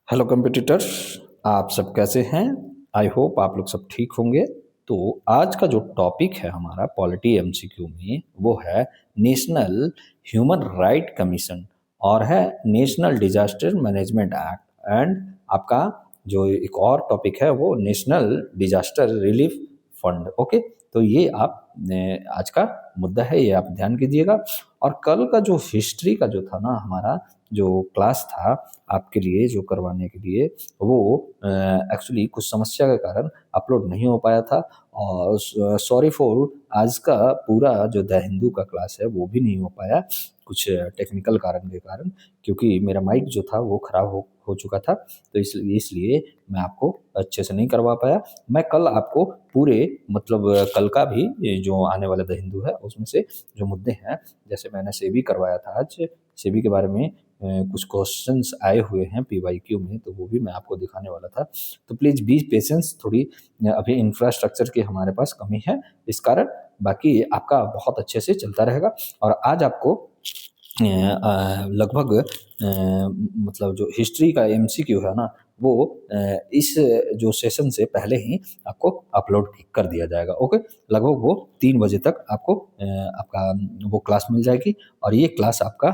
Hello competitors, आप सब कैसे हैं? आई होप आप लोग सब ठीक होंगे। तो आज का जो टॉपिक है हमारा पॉलिटी एमसीक्यू में वो है नेशनल ह्यूमन राइट कमीशन और है national disaster management act and आपका जो एक और टॉपिक है वो national disaster relief fund. Okay, तो ये आप आज का मुद्दा है, ये आप ध्यान कीजिएगा। और कल का जो हिस्ट्री का जो था ना हमारा जो क्लास था आपके लिए जो करवाने के लिए वो एक्चुअली कुछ समस्या के कारण अपलोड नहीं हो पाया था। और सॉरी फॉर आज का पूरा जो द हिंदू का क्लास है वो भी नहीं हो पाया कुछ टेक्निकल कारण के कारण, क्योंकि मेरा माइक जो था वो खराब हो चुका था। तो इसलिए मैं आपको अच्छे से नहीं करवा पाया। मैं कल आपको पूरे मतलब कल का भी ये जो आने वाला द हिंदू है उसमें से जो मुद्दे हैं, जैसे मैंने सेबी करवाया था आज, सेबी के बारे में कुछ क्वेश्चंस आए हुए हैं पीवाईक्यू में, तो वो भी मैं आपको दिखाने वाला था। तो प्लीज़ बी पेशेंस, थोड़ी अभी इंफ्रास्ट्रक्चर की हमारे पास कमी है इस कारण, बाकी आपका बहुत अच्छे से चलता रहेगा। और आज आपको लगभग मतलब जो हिस्ट्री का एमसीक्यू है ना वो इस जो सेशन से पहले ही आपको अपलोड कर दिया जाएगा। ओके, लगभग वो 3 बजे तक आपको आपका वो क्लास मिल जाएगी। और ये क्लास आपका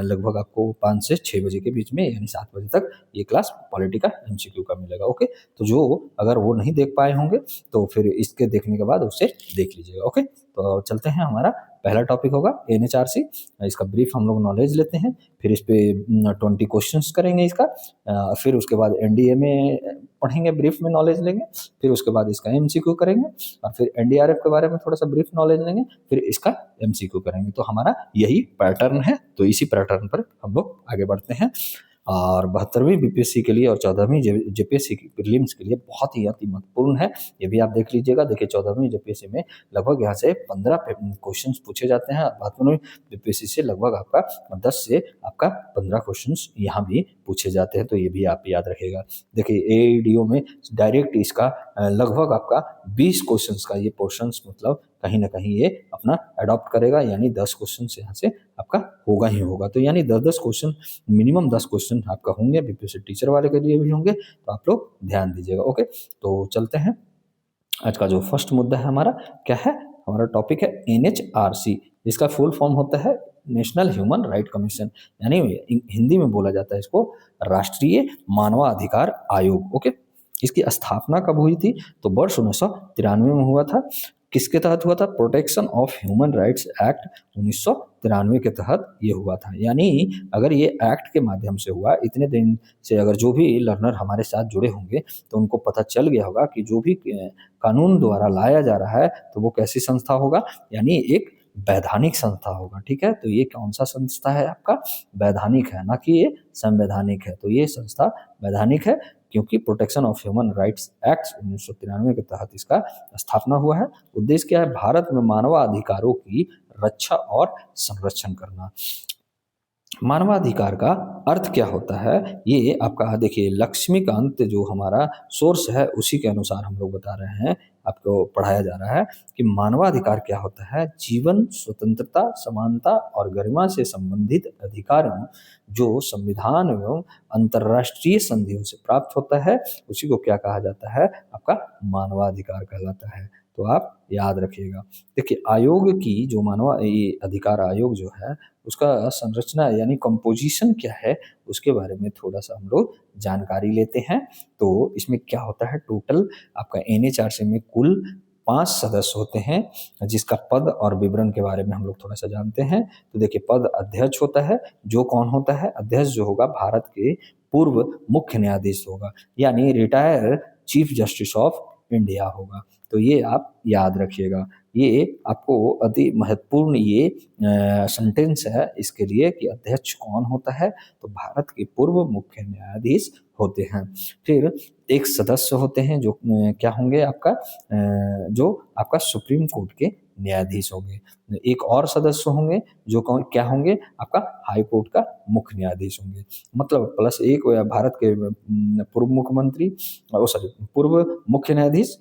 लगभग आपको 5 से 6 बजे के बीच में यानी 7 बजे तक ये क्लास पॉलिटी का एमसीक्यू का मिलेगा। ओके, तो जो अगर वो नहीं देख पाए होंगे तो फिर इसके देखने के बाद उसे देख लीजिएगा। ओके, तो चलते हैं, हमारा पहला टॉपिक होगा एनएचआरसी। इसका ब्रीफ हम लोग नॉलेज लेते हैं, फिर इस पे 20 क्वेश्चंस करेंगे इसका। फिर उसके बाद एनडीए में पढ़ेंगे, ब्रीफ में नॉलेज लेंगे। फिर उसके बाद इसका एमसीक्यू करेंगे और फिर एनडीआरएफ के बारे में थोड़ा सा ब्रीफ नॉलेज लेंगे, फिर इसका एमसीक्यू करेंगे। तो हमारा यही पैटर्न है, तो इसी पैटर्न पर हम लोग आगे बढ़ते हैं। और 72वीं बीपीएससी के लिए और 14वीं जेपीएससी की प्रीलिम्स के लिए बहुत ही अति महत्वपूर्ण है। ये भी आप देख लीजिएगा। देखिए 14वीं जेपीएससी में लगभग यहाँ से 15 क्वेश्चन पूछे जाते हैं, 72वीं बीपीएससी से लगभग आपका 10 से आपका 15 क्वेश्चन यहाँ भी पूछे जाते हैं, तो ये भी आप याद रखिएगा। देखिए एईडीओ में डायरेक्ट इसका लगभग आपका 20 क्वेश्चन का ये पोर्शन मतलब कहीं ना कहीं ये अपना अडॉप्ट करेगा, यानी 10 क्वेश्चन यहाँ से आपका होगा ही होगा। तो यानी 10-10 क्वेश्चन, मिनिमम 10 क्वेश्चन आपका होंगे, बीपीएससी टीचर वाले के लिए भी होंगे, तो आप लोग ध्यान दीजिएगा। ओके, तो चलते हैं। आज का जो फर्स्ट मुद्दा है हमारा क्या है, हमारा टॉपिक है एनएचआरसी। इसका फुल फॉर्म होता है नेशनल ह्यूमन राइट कमीशन, यानी हिंदी में बोला जाता है इसको राष्ट्रीय मानवाधिकार आयोग। ओके, इसकी स्थापना कब हुई थी? तो वर्ष 1993 में हुआ था। किसके तहत हुआ था? Protection of human rights act 1993 के तहत ये हुआ था। यानी अगर ये एक्ट के माध्यम से हुआ, इतने दिन से अगर जो भी लर्नर हमारे साथ जुड़े होंगे तो उनको पता चल गया होगा कि जो भी कानून द्वारा लाया जा रहा है तो वो कैसी संस्था होगा, यानी एक वैधानिक संस्था होगा। ठीक है, तो ये कौन सा संस्था है? आपका वैधानिक है, ना कि ये संवैधानिक है। तो ये संस्था वैधानिक है क्योंकि protection of human rights act 1993 के तहत इसका स्थापना हुआ है। उद्देश्य क्या है? भारत में मानवाधिकारों की रक्षा और संरक्षण करना। मानवाधिकार का अर्थ क्या होता है, ये आपका देखिए लक्ष्मीकांत जो हमारा सोर्स है उसी के अनुसार हम लोग बता रहे हैं, आपको पढ़ाया जा रहा है कि मानवाधिकार क्या होता है। जीवन, स्वतंत्रता, समानता और गरिमा से संबंधित अधिकारों जो संविधान एवं अंतर्राष्ट्रीय संधियों से प्राप्त होता है उसी को क्या कहा जाता है? आपका मानवाधिकार कहलाता है। तो आप याद रखिएगा। देखिए आयोग की जो मानव ये अधिकार आयोग जो है उसका संरचना यानी कंपोजिशन क्या है उसके बारे में थोड़ा सा हम लोग जानकारी लेते हैं। तो इसमें क्या होता है, टोटल आपका एनएचआरसी में कुल 5 सदस्य होते हैं, जिसका पद और विवरण के बारे में हम लोग थोड़ा सा जानते हैं। तो देखिए पद अध्यक्ष होता है, जो कौन होता है? अध्यक्ष जो होगा भारत के पूर्व मुख्य न्यायाधीश होगा, यानी retire chief justice of India होगा। तो ये आप याद रखिएगा। ये आपको अति महत्वपूर्ण ये सेंटेंस है इसके लिए कि अध्यक्ष कौन होता है? तो भारत के पूर्व मुख्य न्यायाधीश होते हैं। फिर एक सदस्य होते हैं जो क्या होंगे? आपका जो आपका सुप्रीम कोर्ट के न्यायाधीश होंगे। एक और सदस्य होंगे जो क्या होंगे? आपका हाई कोर्ट का मुख्य न्यायाधीश होंगे। मतलब प्लस एक भारत के पूर्व मुख्यमंत्री, सॉरी पूर्व मुख्य न्यायाधीश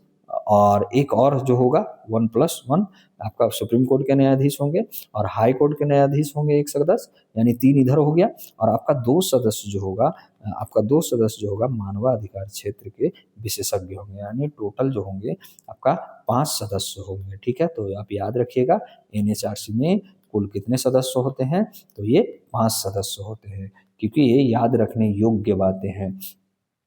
और एक और जो होगा 1+1 आपका सुप्रीम कोर्ट के न्यायाधीश होंगे और हाई कोर्ट के न्यायाधीश होंगे एक सदस्य, यानी 3 इधर हो गया। और आपका 2 सदस्य जो होगा मानवाधिकार क्षेत्र के विशेषज्ञ होंगे, यानी टोटल जो होंगे आपका 5 सदस्य होंगे, ठीक है। तो आप याद रखिएगा एनएचआरसी में कुल कितने सदस्य होते हैं, तो ये 5 सदस्य होते हैं, क्योंकि ये याद रखने योग्य बातें हैं।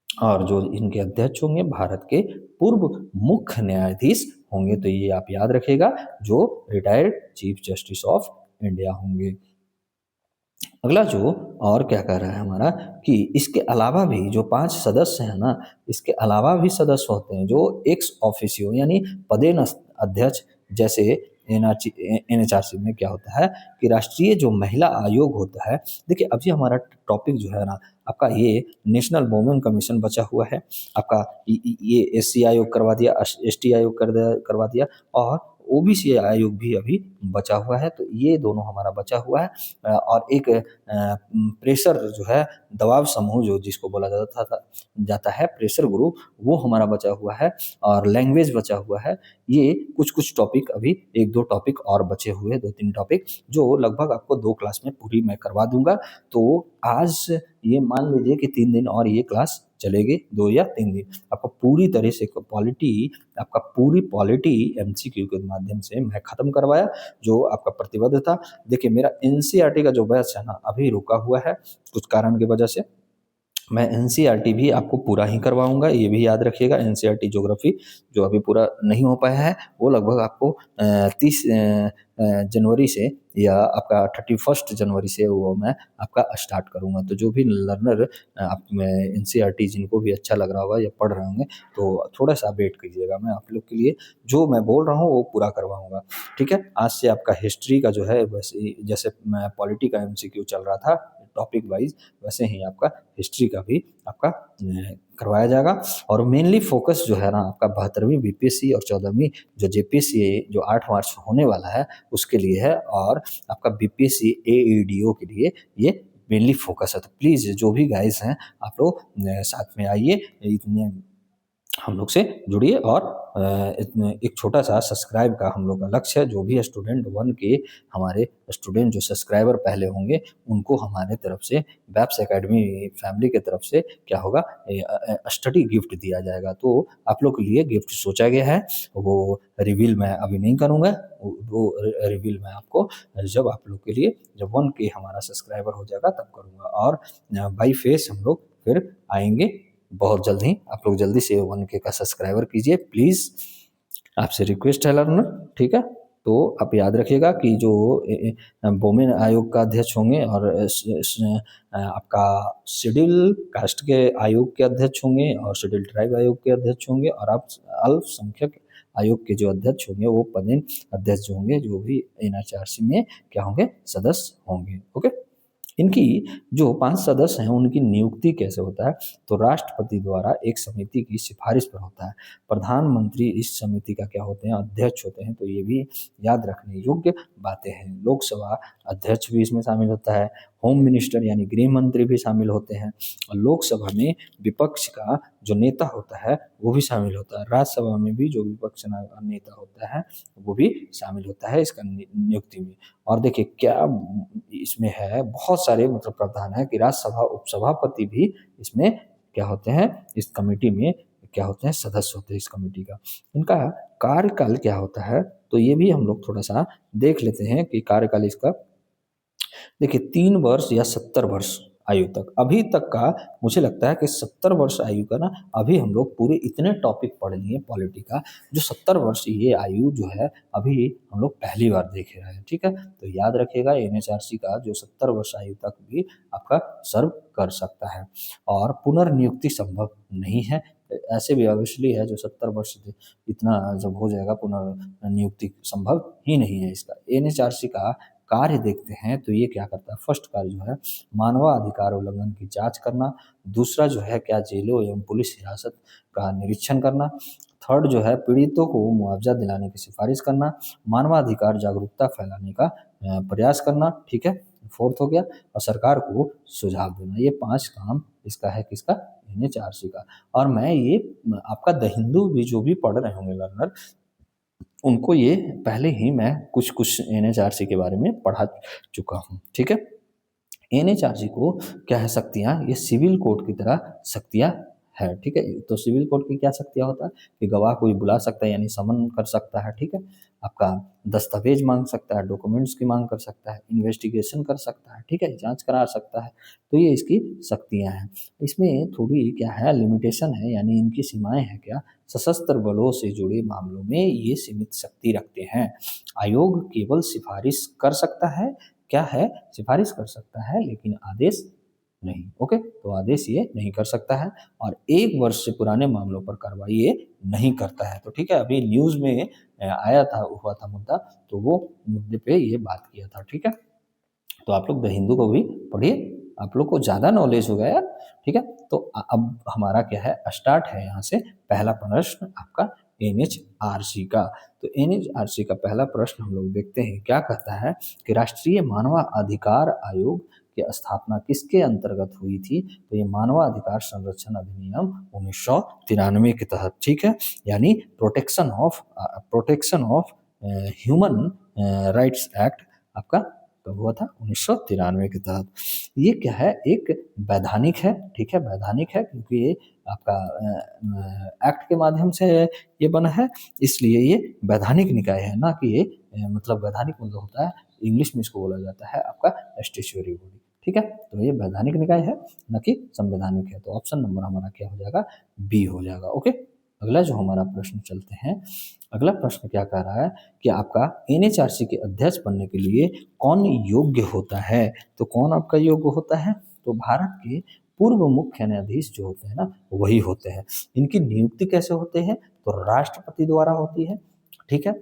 और जो इनके अध्यक्ष होंगे भारत के पूर्व मुख्य न्यायाधीश होंगे, तो ये आप याद रखिएगा जो retired chief justice of India होंगे। अगला जो और क्या कह रहा है हमारा कि इसके अलावा भी जो 5 सदस्य हैं ना, इसके अलावा भी सदस्य होते हैं जो एक्स ऑफिशियो यानी पदेन अध्यक्ष, जैसे एनएचआरसी में क्या होता है कि राष्ट्रीय जो महिला आयोग होता है। देखिए अभी हमारा टॉपिक जो है ना आपका ये नेशनल वुमेन कमीशन बचा हुआ है, आपका ये एससी आयोग करवा दिया, एसटी आयोग करवा दिया और ओबीसी आयोग भी अभी बचा हुआ है। तो ये दोनों हमारा बचा हुआ है। और एक प्रेशर जो है, दबाव समूह जो जिसको बोला जाता है प्रेशर ग्रुप, वो हमारा बचा हुआ है और लैंग्वेज बचा हुआ है। ये कुछ टॉपिक अभी 1-2 टॉपिक और बचे हुए, 2-3 टॉपिक जो लगभग आपको 2 क्लास में पूरी मैं करवा दूंगा। तो आज ये मान लीजिए कि 3 दिन और ये क्लास चलेगी, 2 या 3 दिन आपको पूरी तरह से पूरी पॉलिटी एमसीक्यू के माध्यम से मैं खत्म करवाया जो आपका प्रतिबद्ध था। देखिए मेरा एनसीईआरटी का जो बैच है ना अभी रुका हुआ है कुछ कारण की वजह से। मैं एनसीईआरटी भी आपको पूरा ही करवाऊंगा, ये भी याद रखिएगा। एनसीईआरटी ज्योग्राफी जो अभी पूरा नहीं हो पाया है वो लगभग आपको 30 जनवरी से या आपका 31 जनवरी से वो मैं आपका स्टार्ट करूंगा। तो जो भी लर्नर आप में एनसीईआरटी जिनको भी अच्छा लग रहा होगा या पढ़ रहे होंगे तो थोड़ा सा वेट कीजिएगा, मैं आप लोग के लिए जो मैं बोल रहा हूँ वो पूरा करवाऊंगा, ठीक है। आज से आपका हिस्ट्री का जो है वैसे जैसे पॉलिटी का एमसीक्यू चल रहा था टॉपिक वाइज, वैसे ही आपका हिस्ट्री का भी आपका करवाया जाएगा। और मेनली फोकस जो है ना आपका 72वीं बीपीएससी और 14वीं जो जेपीएससी जो 8 मार्च होने वाला है उसके लिए है, और आपका बीपीएससी एईडीओ के लिए ये मेनली फोकस है। तो प्लीज़ जो भी गाइस हैं आप लोग साथ में आइए, इतने हम लोग से जुड़िए और इतने एक छोटा सा सब्सक्राइब का हम लोग का लक्ष्य है। जो भी स्टूडेंट 1 के हमारे स्टूडेंट जो सब्सक्राइबर पहले होंगे उनको हमारे तरफ से बैप्स एकेडमी फैमिली की तरफ से क्या होगा स्टडी गिफ्ट दिया जाएगा। तो आप लोग के लिए गिफ्ट सोचा गया है, वो रिवील मैं अभी नहीं करूँगा, वो रिवील मैं आपको जब आप लोग के लिए जब 1 के हमारा सब्सक्राइबर हो जाएगा तब करूँगा। और बाई फेस हम लोग फिर आएंगे बहुत जल्द ही। आप लोग जल्दी से 1K का सब्सक्राइबर कीजिए प्लीज़, आपसे रिक्वेस्ट है लर्नर, ठीक है। तो आप याद रखिएगा कि जो वुमेन आयोग का अध्यक्ष होंगे और आपका शेड्यूल कास्ट के आयोग के अध्यक्ष होंगे और शेड्यूल ट्राइब आयोग के अध्यक्ष होंगे, और आप अल्पसंख्यक आयोग के जो अध्यक्ष होंगे वो पदेन अध्यक्ष जो होंगे, जो भी एनएचआरसी में क्या होंगे सदस्य होंगे, ओके। इनकी जो 5 सदस्य हैं उनकी नियुक्ति कैसे होता है, तो राष्ट्रपति द्वारा एक समिति की सिफारिश पर होता है। प्रधानमंत्री इस समिति का क्या होते हैं अध्यक्ष होते हैं, तो ये भी याद रखने योग्य बातें हैं। लोकसभा अध्यक्ष भी इसमें शामिल होता है, होम मिनिस्टर यानी गृह मंत्री भी शामिल होते हैं, और लोकसभा में विपक्ष का जो नेता होता है वो भी शामिल होता है। राज्यसभा में भी जो विपक्ष नेता होता है वो भी शामिल होता है इसका नियुक्ति में। और देखिए क्या इसमें है, बहुत सारे मतलब प्रावधान है कि राज्यसभा उपसभापति भी इसमें क्या होते हैं, इस कमेटी में क्या होते हैं सदस्य होते हैं इस कमेटी का। इनका कार्यकाल क्या होता है, तो ये भी हम लोग थोड़ा सा देख लेते हैं कि कार्यकाल इसका देखिए 3 वर्ष या 70 वर्ष आयु तक। अभी तक का मुझे लगता है कि 70 वर्ष आयु का ना अभी हम लोग पूरे इतने टॉपिक पढ़ लिए पॉलिटी का, जो 70 वर्ष ये आयु जो है अभी हम लोग पहली बार देख रहे हैं, ठीक है। तो याद रखिएगा एनएचआरसी का जो 70 वर्ष आयु तक भी आपका सर्व कर सकता है, और पुनर्नियुक्ति संभव नहीं है। ऐसे भी ऑब्वियसली है जो 70 वर्ष इतना जब हो जाएगा पुनर्नियुक्ति संभव ही नहीं है इसका। एनएचआरसी का कार्य देखते हैं तो ये क्या करता है, फर्स्ट कार्य जो है मानवाधिकार उल्लंघन की जांच करना, दूसरा जो है क्या जेलों एवं पुलिस हिरासत का निरीक्षण करना, थर्ड जो है पीड़ितों को मुआवजा दिलाने की सिफारिश करना, मानवाधिकार जागरूकता फैलाने का प्रयास करना, ठीक है, फोर्थ हो गया, और सरकार को सुझाव देना। ये 5 काम इसका है किसका, एनएचआरसी का। और मैं ये आपका द हिंदू भी जो भी पढ़ रहे होंगे लर्नर, उनको ये पहले ही मैं कुछ कुछ एनएचआरसी के बारे में पढ़ा चुका हूँ, ठीक है। एनएचआरसी को क्या है शक्तियाँ, ये सिविल कोर्ट की तरह शक्तियाँ है, ठीक है। तो सिविल कोर्ट की क्या शक्तियाँ होता है कि गवाह कोई बुला सकता है यानी समन कर सकता है, ठीक है। आपका दस्तावेज मांग सकता है, डॉक्यूमेंट्स की मांग कर सकता है, इन्वेस्टिगेशन कर सकता है, ठीक है, जांच करा सकता है। तो ये इसकी शक्तियाँ हैं। इसमें थोड़ी क्या है लिमिटेशन है, यानी इनकी सीमाएं हैं क्या, सशस्त्र बलों से जुड़े मामलों में ये सीमित शक्ति रखते हैं। आयोग केवल सिफारिश कर सकता है, क्या है, सिफारिश कर सकता है लेकिन आदेश नहीं, ओके। तो आदेश ये नहीं कर सकता है, और 1 वर्ष से पुराने मामलों पर कार्रवाई ये नहीं करता है। तो ठीक है, अभी न्यूज़ में आया था, हुआ था मुद्दा, तो वो मुद्दे पे ये बात किया था, ठीक है। तो आप लोग द हिंदू को भी पढ़िए, आप लोग को ज़्यादा नॉलेज होगा यार, ठीक है। तो अब हमारा क्या है, स्टार्ट है यहाँ से पहला प्रश्न आपका एनएचआरसी का। तो एनएचआरसी का पहला प्रश्न हम लोग देखते हैं, क्या कहता है कि राष्ट्रीय मानवाधिकार आयोग की स्थापना किसके अंतर्गत हुई थी। तो ये मानवाधिकार संरक्षण अधिनियम 1993 के तहत, ठीक है, यानी protection of human rights act आपका कब हुआ था, 1993 के तहत। ये क्या है, एक वैधानिक है, ठीक है, वैधानिक है क्योंकि ये आपका एक्ट के माध्यम से ये बना है, इसलिए ये वैधानिक निकाय है, ना कि ये मतलब वैधानिक मतलब होता है, इंग्लिश में इसको बोला जाता है आपका स्टैट्यूटरी बॉडी, ठीक है। तो ये वैधानिक निकाय है, न कि संवैधानिक है। तो ऑप्शन नंबर हमारा क्या हो जाएगा, बी हो जाएगा, ओके। अगला जो हमारा प्रश्न चलते हैं, अगला प्रश्न क्या कह रहा है कि आपका एनएचआरसी के अध्यक्ष बनने के लिए कौन योग्य होता है। तो कौन आपका योग्य होता है, तो भारत के पूर्व मुख्य न्यायाधीश जो होते हैं ना, वही होते हैं। इनकी नियुक्ति कैसे होते हैं, तो राष्ट्रपति द्वारा होती है, ठीक है,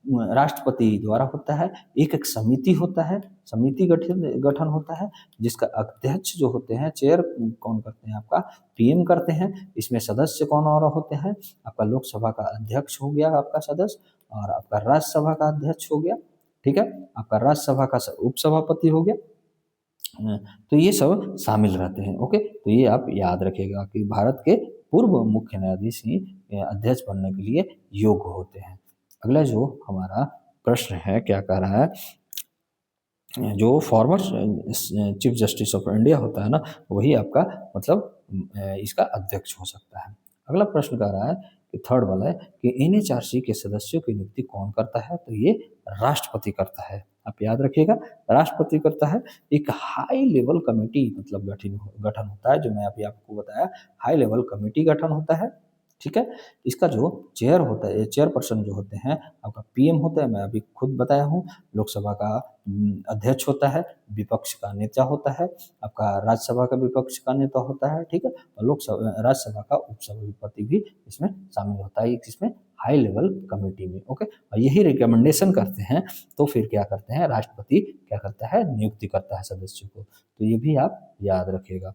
राष्ट्रपति द्वारा होता है। एक एक समिति होता है, समिति गठन होता है, जिसका अध्यक्ष जो होते हैं, चेयर कौन करते हैं, आपका पीएम करते हैं। इसमें सदस्य कौन और होते हैं, आपका लोकसभा का अध्यक्ष हो गया आपका सदस्य, और आपका राज्यसभा का अध्यक्ष हो गया, ठीक है, आपका राज्यसभा का उपसभापति हो गया। तो ये सब शामिल रहते हैं, ओके। तो ये आप याद रखिएगा कि भारत के पूर्व मुख्य न्यायाधीश ही अध्यक्ष बनने के लिए योग्य होते हैं। अगला जो हमारा प्रश्न है, क्या कह रहा है, जो former chief justice of India होता है ना, वही आपका मतलब इसका अध्यक्ष हो सकता है। अगला प्रश्न कह रहा है कि थर्ड वाला है कि एनएचआरसी के सदस्यों की नियुक्ति कौन करता है। तो ये राष्ट्रपति करता है, आप याद रखिएगा, राष्ट्रपति करता है। एक हाई लेवल कमेटी मतलब गठन होता है, जो मैं अभी आपको बताया, हाई लेवल कमेटी गठन होता है, ठीक है। इसका जो चेयर होता है, चेयरपर्सन जो होते हैं आपका पीएम होता है, मैं अभी खुद बताया हूँ। लोकसभा का अध्यक्ष होता है, विपक्ष का नेता होता है, आपका राज्यसभा का विपक्ष का नेता होता है, ठीक है, और लोकसभा राज्यसभा का उपसभापति भी इसमें शामिल होता है, इसमें हाई लेवल कमेटी में, ओके। और यही रिकमेंडेशन करते हैं, तो फिर क्या करते हैं, राष्ट्रपति क्या करता है, नियुक्ति करता है सदस्यों को। तो ये भी आप याद रखिएगा।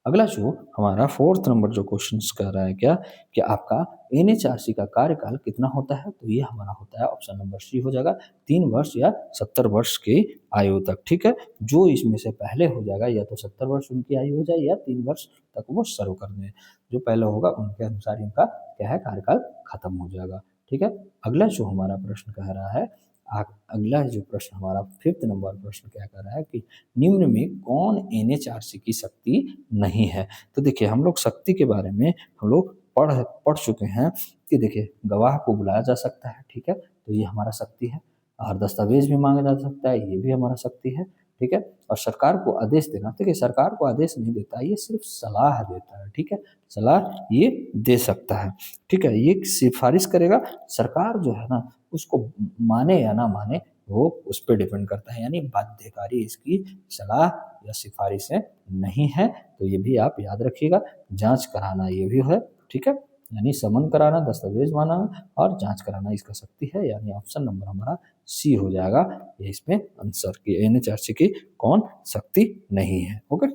अगला जो हमारा फोर्थ नंबर जो क्वेश्चन कह रहा है क्या, कि आपका एनएचआरसी का कार्यकाल कितना होता है। तो ये हमारा होता है ऑप्शन नंबर सी हो जाएगा, 3 वर्ष या 70 वर्ष की आयु तक, ठीक है। जो इसमें से पहले हो जाएगा, या तो 70 वर्ष उनकी आयु हो जाए, या 3 वर्ष तक वो सर्व कर दें, जो पहले होगा उनके अनुसार इनका क्या है, कार्यकाल खत्म हो जाएगा, ठीक है। अगला जो हमारा प्रश्न कह रहा है, अगला जो प्रश्न हमारा फिफ्थ नंबर प्रश्न क्या कर रहा है कि निम्न में कौन एनएचआरसी की शक्ति नहीं है। तो देखिए, हम लोग शक्ति के बारे में हम लोग पढ़ चुके हैं कि देखिए, गवाह को बुलाया जा सकता है, ठीक है, तो ये हमारा शक्ति है। और दस्तावेज भी मांगा जा सकता है, ये भी हमारा शक्ति है, ठीक है। और सरकार को आदेश देना, देखिए सरकार को आदेश नहीं देता, ये सिर्फ सलाह देता है, ठीक है, सलाह ये दे सकता है, ठीक है। ये सिफारिश करेगा, सरकार जो है ना उसको माने या ना माने वो उस पर डिपेंड करता है, यानी बाध्यकारी इसकी सलाह या सिफारिशें नहीं है। तो ये भी आप याद रखिएगा। जांच कराना ये भी है, ठीक है, यानी समन कराना, दस्तावेज मांगना और जांच कराना इसका शक्ति है, यानी ऑप्शन नंबर हमारा सी हो जाएगा। ये इसमें आंसर की एनएचआरसी की कौन शक्ति नहीं है, ओके।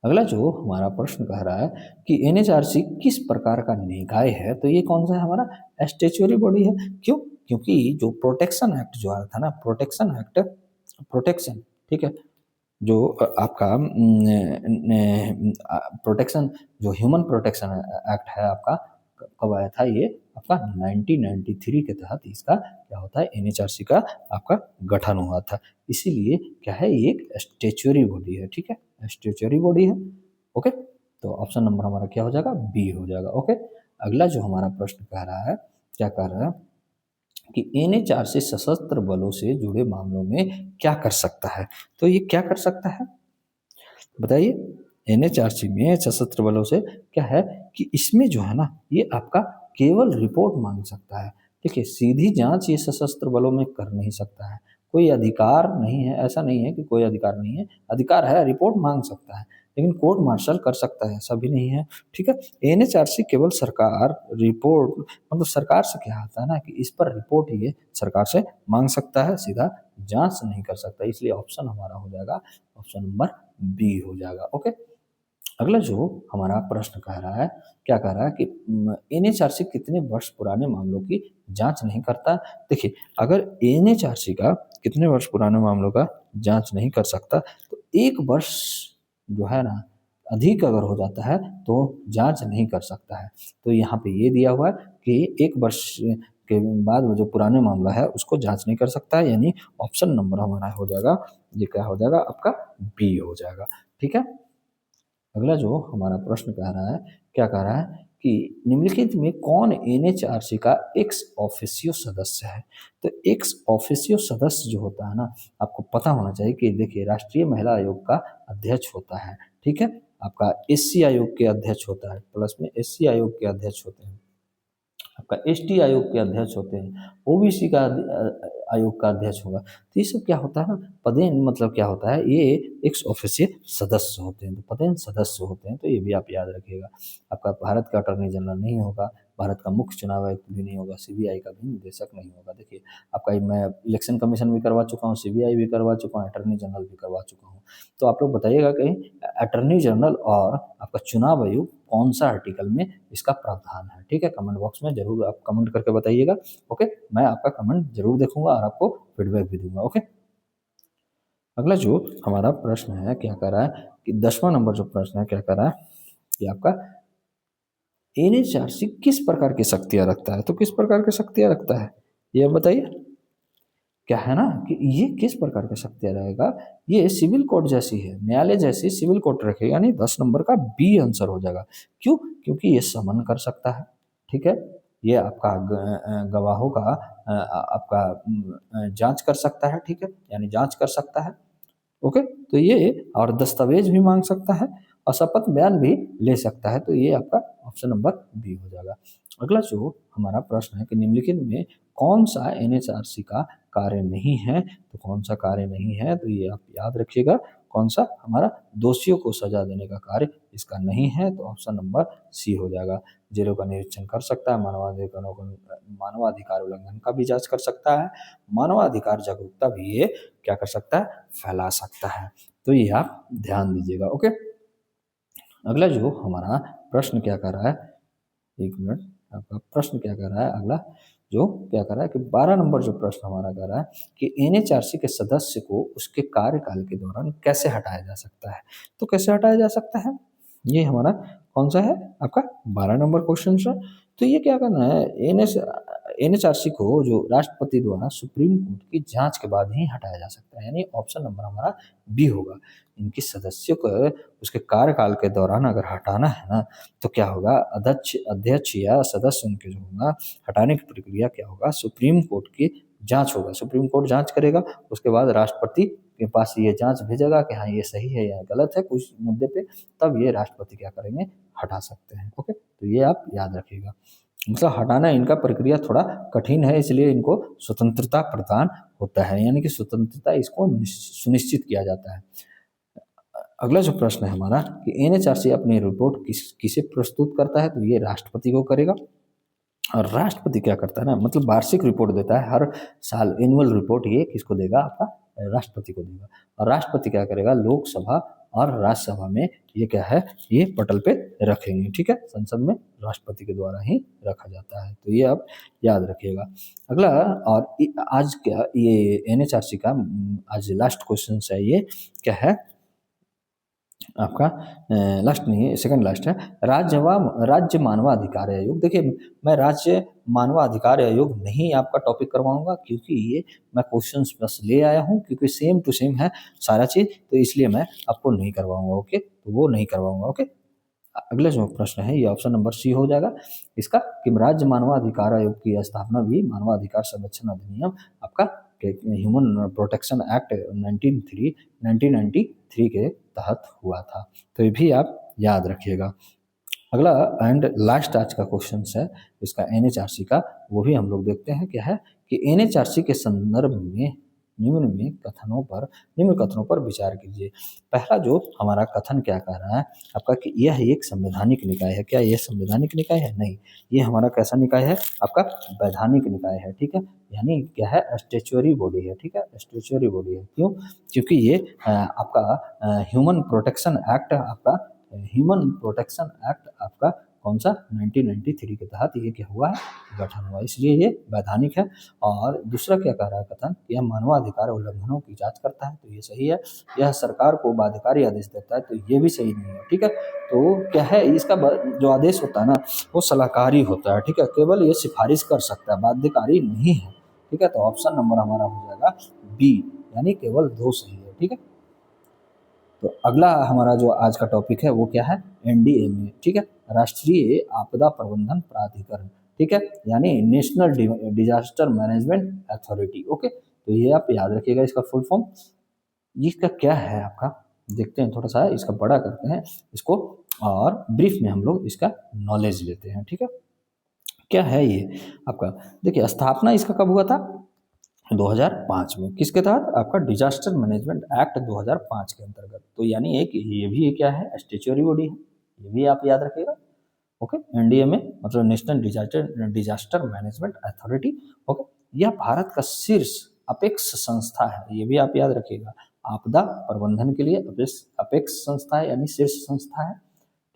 अगला जो हमारा प्रश्न कह रहा है कि एनएचआरसी किस प्रकार का निकाय है। तो ये कौन सा है, हमारा स्टैट्यूटरी बॉडी है। क्यों, क्योंकि जो प्रोटेक्शन एक्ट जो आया था ना, प्रोटेक्शन एक्ट, प्रोटेक्शन, ठीक है, जो आपका प्रोटेक्शन, जो ह्यूमन प्रोटेक्शन एक्ट है आपका, कब आया था ये आपका 1993 के तहत इसका क्या होता है, एनएचआरसी का आपका गठन हुआ था। इसीलिए क्या है, ये एक स्टेचुअरी बॉडी है, ठीक है, स्टेचुअरी बॉडी है। ओके, तो ऑप्शन नंबर हमारा क्या हो जाएगा, बी हो जाएगा। ओके, अगला जो हमारा प्रश्न कह रहा है, क्या कह रहा है कि एनएचआरसी सशस्त्र बलों से जुड़े मामलों में क्या कर सकता है। तो ये क्या कर सकता है बताइए। एनएचआरसी में सशस्त्र बलों से क्या है कि इसमें जो है ना, ये आपका केवल रिपोर्ट मांग सकता है। देखिए, सीधी जांच ये सशस्त्र बलों में कर नहीं सकता है, कोई अधिकार नहीं है, ऐसा नहीं है कि कोई अधिकार नहीं है, अधिकार है, रिपोर्ट मांग सकता है, लेकिन कोर्ट मार्शल कर सकता है ऐसा भी नहीं है, ठीक है। एनएचआरसी केवल सरकार रिपोर्ट, मतलब सरकार से क्या आता है ना कि इस पर रिपोर्ट ये सरकार से मांग सकता है, सीधा जांच नहीं कर सकता, इसलिए ऑप्शन हमारा हो जाएगा ऑप्शन नंबर बी हो जाएगा। ओके, अगला जो हमारा प्रश्न कह रहा है, क्या कह रहा है कि एनएचआरसी कितने वर्ष पुराने मामलों की जांच नहीं करता। देखिए, अगर एनएचआरसी का कितने वर्ष पुराने मामलों का जांच नहीं कर सकता, तो 1 वर्ष जो है ना अधिक अगर हो जाता है तो जांच नहीं कर सकता है। तो यहाँ पे ये दिया हुआ है कि 1 वर्ष के बाद वो जो पुराने मामला है उसको जांच नहीं कर सकता है, यानी ऑप्शन नंबर हमारा हो जाएगा, ये क्या हो जाएगा आपका, बी हो जाएगा, ठीक है। अगला जो हमारा प्रश्न कह रहा है, क्या कह रहा है कि निम्नलिखित में कौन एनएचआरसी का एक्स ऑफिशियो सदस्य है। तो एक्स ऑफिशियो सदस्य जो होता है ना, आपको पता होना चाहिए कि देखिए, राष्ट्रीय महिला आयोग का अध्यक्ष होता है, ठीक है, आपका एससी आयोग के अध्यक्ष होता है, प्लस में एससी आयोग के अध्यक्ष होते हैं, आपका एसटी आयोग के अध्यक्ष होते हैं, ओबीसी का आयोग का अध्यक्ष होगा। तो ये सब क्या होता है ना, पदेन मतलब क्या होता है, ये एक्स ऑफिशियल सदस्य होते हैं, तो पदेन सदस्य होते हैं, तो ये भी आप याद रखिएगा। आपका भारत का अटॉर्नी जनरल नहीं होगा, भारत का मुख्य चुनाव आयुक्त भी नहीं होगा, सीबीआई का भी निदेशक नहीं होगा। देखिए, आपका मैं इलेक्शन कमीशन भी करवा चुका हूँ, सीबीआई भी करवा चुका हूँ, अटॉर्नी जनरल भी करवा चुका हूँ। तो आप लोग बताइएगा कि अटॉर्नी जनरल और आपका चुनाव आयोग कौन सा आर्टिकल में इसका प्रावधान है, ठीक है, कमेंट बॉक्स में जरूर आप कमेंट करके बताइएगा। ओके, मैं आपका कमेंट जरूर देखूंगा और आपको फीडबैक भी दूंगा। ओके, अगला जो हमारा प्रश्न है, क्या कर रहा है कि 10वां नंबर जो प्रश्न है, क्या कर रहा है कि आपका एनएचआरसी किस प्रकार की शक्तियां रखता है। तो किस प्रकार की शक्तियां रखता है ये बताइए। क्या है ना कि ये किस प्रकार की शक्तियां रहेगा, ये सिविल कोर्ट जैसी है, न्यायालय जैसी सिविल कोर्ट रखेगा, यानी 10 नंबर का बी आंसर हो जाएगा। क्यों, क्योंकि ये समन कर सकता है, ठीक है, ये आपका गवाहों का आपका जांच कर सकता है, ठीक है, यानी जांच कर सकता है। ओके, तो ये और दस्तावेज भी मांग सकता है और शपथ बयान भी ले सकता है, तो ये आपका ऑप्शन नंबर बी हो जाएगा। अगला जो हमारा प्रश्न है कि निम्नलिखित में कौन सा एनएचआरसी का कार्य नहीं है। तो कौन सा कार्य नहीं है, तो ये आप याद रखिएगा, कौन सा हमारा, दोषियों को सजा देने का कार्य इसका नहीं है, तो ऑप्शन नंबर सी हो जाएगा। जेलों का निरीक्षण कर सकता है, मानवाधिकार उल्लंघन का भी जांच कर सकता है, मानवाधिकार जागरूकता भी ये क्या कर सकता है, फैला सकता है। तो ये आप ध्यान दीजिएगा। ओके, अगला जो हमारा प्रश्न क्या कर रहा है, 1 मिनट, आपका प्रश्न क्या कर रहा है, अगला जो क्या कर रहा है कि 12 नंबर जो प्रश्न हमारा कर रहा है कि एनएचआरसी के सदस्य को उसके कार्यकाल के दौरान कैसे हटाया जा सकता है। तो कैसे हटाया जा सकता है, ये हमारा कौन सा है आपका 12 नंबर क्वेश्चन है। तो ये क्या करना है, एनएचआरसी को जो राष्ट्रपति द्वारा सुप्रीम कोर्ट की जांच के बाद ही हटाया जा सकता है, यानी ऑप्शन नंबर हमारा बी होगा। इनके सदस्यों को उसके कार्यकाल के दौरान अगर हटाना है ना, तो क्या होगा, अध्यक्ष अध्यक्ष या सदस्य उनके जो होगा, हटाने की प्रक्रिया क्या होगा, सुप्रीम कोर्ट की जांच होगा, सुप्रीम कोर्ट जांच करेगा, उसके बाद राष्ट्रपति के पास ये जांच भेजेगा कि हाँ ये सही है या गलत है कुछ मुद्दे पे, तब ये राष्ट्रपति क्या करेंगे, हटा सकते हैं। ओके, तो ये आप याद रखिएगा, मतलब हटाना इनका प्रक्रिया थोड़ा कठिन है, इसलिए इनको स्वतंत्रता प्रदान होता है, यानी कि स्वतंत्रता इसको सुनिश्चित किया जाता है। अगला जो प्रश्न है हमारा कि एनएचआरसी अपनी रिपोर्ट किसे प्रस्तुत करता है, तो ये राष्ट्रपति को करेगा। और राष्ट्रपति क्या करता है ना, मतलब वार्षिक रिपोर्ट देता है, हर साल एनुअल रिपोर्ट ये किसको देगा, आपका राष्ट्रपति को देगा। और राष्ट्रपति क्या करेगा, लोकसभा और राज्यसभा में ये क्या है, ये पटल पे रखेंगे, ठीक है। संसद में राष्ट्रपति के द्वारा ही रखा जाता है, तो ये आप याद रखिएगा। अगला और आज क्या ये एनएचआरसी का आज लास्ट क्वेश्चन है, ये क्या है आपका लास्ट नहीं है, सेकंड लास्ट है। राज्य मानवाधिकार आयोग। देखिए मैं राज्य मानवाधिकार आयोग नहीं आपका टॉपिक करवाऊंगा, क्योंकि ये मैं क्वेश्चंस बस ले आया हूँ, क्योंकि सेम टू सेम है सारा चीज़, तो इसलिए मैं आपको नहीं करवाऊंगा, ओके, तो वो नहीं करवाऊंगा, ओके। अगला जो प्रश्न है ये ऑप्शन नंबर सी हो जाएगा इसका, कि राज्य मानवाधिकार आयोग की स्थापना भी मानवाधिकार संरक्षण अधिनियम आपका ह्यूमन प्रोटेक्शन एक्ट 1993 के तहत हुआ था, तो ये भी आप याद रखिएगा। अगला एंड लास्ट आज का क्वेश्चन है इसका एनएचआरसी का, वो भी हम लोग देखते हैं क्या है, कि एनएचआरसी के संदर्भ में निम्न कथनों पर विचार कीजिए। पहला जो हमारा कथन क्या कह रहा है आपका, कि यह एक संवैधानिक निकाय है। क्या यह संवैधानिक निकाय है? नहीं, ये हमारा कैसा निकाय है आपका, वैधानिक निकाय है, ठीक है। यानी क्या है, स्टेचुअरी बॉडी है, ठीक है, स्टेचुअरी बॉडी है। क्यों? क्योंकि ये आपका ह्यूमन प्रोटेक्शन एक्ट आपका कौन सा 1993 के तहत ये क्या हुआ है, गठन हुआ, इसलिए ये वैधानिक है। और दूसरा क्या कह रहा है कथन, यह मानवाधिकार उल्लंघनों की जांच करता है, तो ये सही है। यह सरकार को बाध्यकारी आदेश देता है, तो ये भी सही नहीं है, ठीक है। तो क्या है, इसका जो आदेश होता है ना, वो सलाहकारी होता है, ठीक है, केवल ये सिफारिश कर सकता है, बाध्यकारी नहीं है, ठीक है। तो ऑप्शन नंबर हमारा हो जाएगा बी, यानी केवल 2 सही है, ठीक है। तो अगला हमारा जो आज का टॉपिक है वो क्या है, एनडीएमए, ठीक है, राष्ट्रीय आपदा प्रबंधन प्राधिकरण, ठीक है, यानी national disaster management authority, okay. तो ये आप याद रखिएगा इसका फुल फॉर्म। इसका क्या है आपका, देखते हैं, थोड़ा सा इसका बड़ा करते हैं इसको, और ब्रीफ में हम लोग इसका नॉलेज लेते हैं, ठीक है। क्या है ये आपका, देखिए स्थापना इसका कब हुआ था, 2005 में, किसके तहत आपका, डिजास्टर मैनेजमेंट एक्ट 2005 के अंतर्गत। तो यानी एक ये भी क्या है, स्टेचुअरी बॉडी है, ये भी आप याद रखिएगा, ओके। एनडीएमए मतलब national disaster management authority, okay. यह भारत का शीर्ष अपेक्ष संस्था है, ये भी आप याद रखिएगा, आपदा प्रबंधन के लिए अपेक्ष संस्था है, यानी शीर्ष संस्था है,